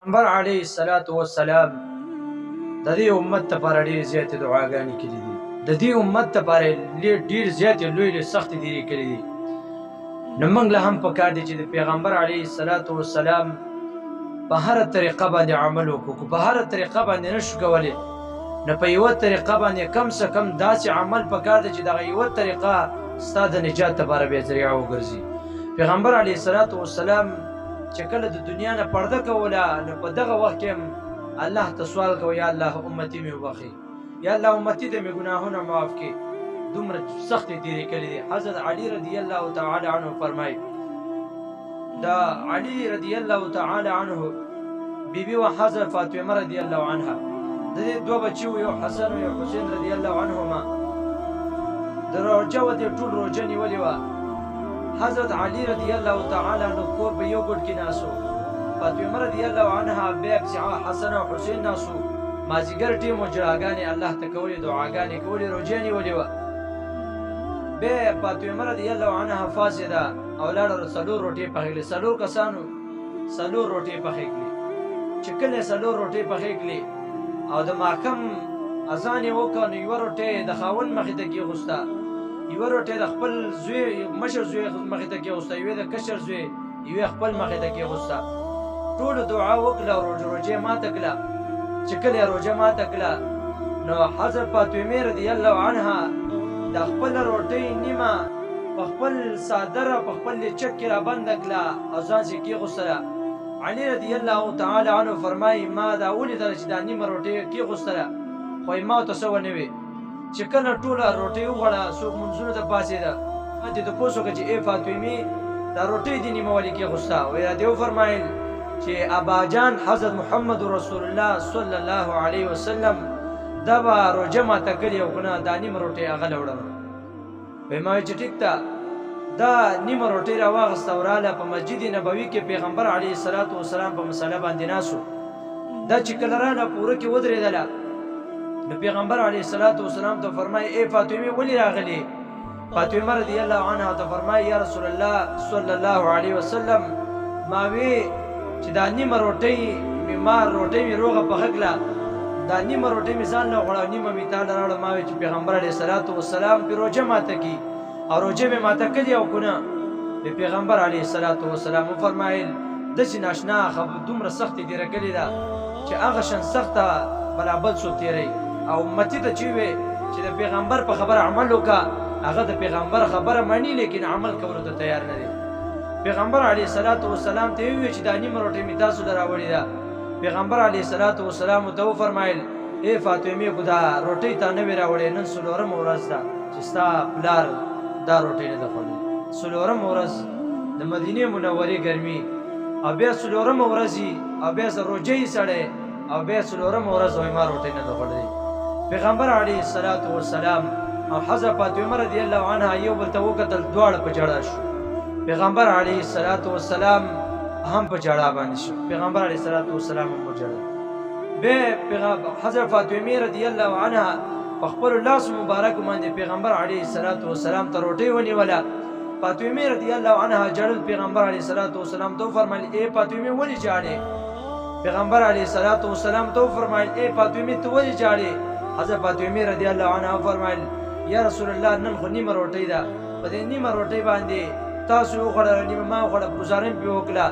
پیغمبر علیه الصلاة والسلام د دې امت لپاره ډېرې زیاتې دعاګانې کړي دي. د دې امت لپاره ډېر زیاتې لویې سختې تېرې کړي دي. نو موږ له هم پکار دی چې د پیغمبر علیه الصلاة والسلام په هره طریقه باندې عمل وکړو. په هره طریقه باندې نشو کولی، نو په یوه طریقه باندې کم څه کم داسې عمل پکار دی چې دغه یوه طریقه ستا د نجات لپاره بیا ذریعه وګرځي. پیغمبر علیه الصلاة والسلام چې کله د دنیا نه پرده کوله، نو په دغه وخت کې الله ته سوال کوي، یا الله امتي مې وبخي، یا الله امتي د مې ګناهونه معاف کړي. دومره سختې تېرې کړې دي. حضرت علي رضی الله تعالی عنه فرمایي، دا علي رضی الله تعالی عنه بیبي و حضرت فاطمه رضی الله عنها، د دې دوه بچي وو، یو حسن و یو حسین رضی الله عنهما. د روژه و دې ټول روژه نیولې وه. حضرت علي رضی الله تعالی عنه کور په یو ګوټ کې ناست، فاطمه رضی الله عنها بیا پسې حسن او حسین ناست. مازدیګر ټیم و جړاګانې الله ته کولې، دعاګانې کولې، روژې نیولې وه. بیا فاطمه رضی الله عنها فاسده او لاړه څلور روټۍ پخې کړې. څلور کسانو څلور روټۍ پخې کړې. چې کله څلور روټۍ پخې کړې او د ماښام اذان یې وکړ، نو یوه روټۍ د خاوند مخې ته کېغوسته، یوه روټۍ د خپل زوی مشر زوی مخې ته کېغوسته، یوې د کشر زوی یوې خپل مخې ته کېغوسته. ټولو دعا وکړه او روژه ماته کړه. چې کله روژه ماته کړه، نو حضرت فاطمه رضی الله عنها د خپل روټۍ نیمه په خپل څادر او په خپل لچک کې رابنده کړه او ځان یې کېغوستله. علي رضی الله تعالی عنه فرمایي، ما دا ولیدله چې دا نیمه روټۍ کېغوستله، خو یې ما ورته څه ونه وي. چې کله ټوله روټۍ وخوړه، څوک منځونو ته پاڅېده، ما دې تپوس وکړه چې ای فاطمې، دا روټۍ دې نیمه ولې کېغوسته؟ وایي راته وفرمایل چې اباجان حضرت محمد رسول الله صلی الله علیه وسلم دا به روژه ماته کړې او که نه دا نیمه روټۍ هغه له وړله. وایي ما وایي چې ټیک ده. دا نیمه روټۍ راواخېسته او راله په مسجد نبوي کې پیغمبر علیه الصلاة والسلام په مسله باندې ناست و. دا چې کله راله پوره کې ودرېدله، نو پیغمبر علیه الصلاة والسلام ته فرمایي، ای فاطمې ولې راغلې؟ فاطمه رضی الله عنها ته فرمایي، یا رسول الله صلی الله علیه وسلم، ما وی چې دا نیمه روټۍ مې روغه پخه کړه، دا نیمه روټۍ مې ځان له غوړه، نیمه مې تا له راوړه. ما وی چې پیغمبر علیه الصلاة والسلام پرې روژه ماته کړي او روژه مې ماته کړې او که نه؟ پیغمبر علیه الصلاة والسلام وفرمایل، داسې ناشنا دومره سختې تېره کړې ده چې هغه شان سخته بلا بل څوک تېروي. او امتي ته چې وې چې د پیغمبر په خبره عمل وکړه، هغه د پیغمبر خبره مني لیکن عمل کولو ته تیار نه دی. پیغمبر علیه الصلاة والسلام ته وویل چې دا نیمه روټۍ مې تاسو له راوړې ده. پیغمبر علیه الصلاة والسلام ورته وفرمایل، ای فاطمې، خو دا روټۍ تا نه وې راوړې، نن څلورمه ورځ ده چې ستا پلار دا روټۍ نه ده خوړلې. څلورمه ورځ د مدینې منورې ګرمي، او بیا څلورمه ورځ او بیا روژه یې سړی، او بیا څلورمه ورځ وایي ما روټۍ نه ده خوړلې. پیغمبر علیه الصلاة والسلام او حضرت فاطمه رضی الله عنها یو بل ته وکتل، دواړه په ژړا شو. پیغمبر علیه الصلاة والسلام هم په ژړا باندې شو. پیغمبر علیه الصلاة والسلام هم وژړل. بیا حضرت فاطمه رضی الله عنها په خپلو لاسو مبارکو باندې پیغمبر علیه الصلاة والسلام ته روټۍ ونیوله. فاطمه رضی الله عنها ژړل. پیغمبر علیه الصلاة والسلام ته وفرمایل، ای فاطمه ولې ژاړې؟ پیغمبر علیه الصلاة والسلام ته وفرمایل، ای فاطمه ته ولې ژاړې؟ حضرت فاطمه رضی الله عنها وفرمایل، یا رسول الله، نن خو نیمه روټۍ ده، په دې نیمه روټۍ باندې تاسو وخوړله، نیمه ما وخوړه، ګزاره مې پرې وکړه،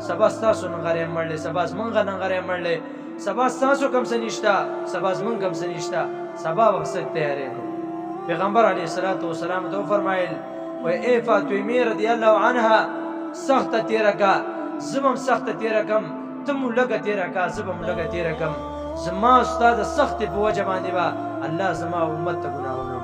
سبا ستاسو نغری مړلی، سبا زمونږ نغری مړلی، سبا ستاسو کم څه نشته، سبا زمونږ کم څه نشته، سبا به څه تیاری کړو. پیغمبر علیه الصلاة والسلام ته وفرمایل، وایي ای فاطمې رضی الله عنها، سخته تېره که، زه به هم سخته تېره کړم، ته مو لږه تېره که، زه به هم لږه تېره کړم. زما ستا د سختې په وجه باندې به الله زما امت ته ګناهونه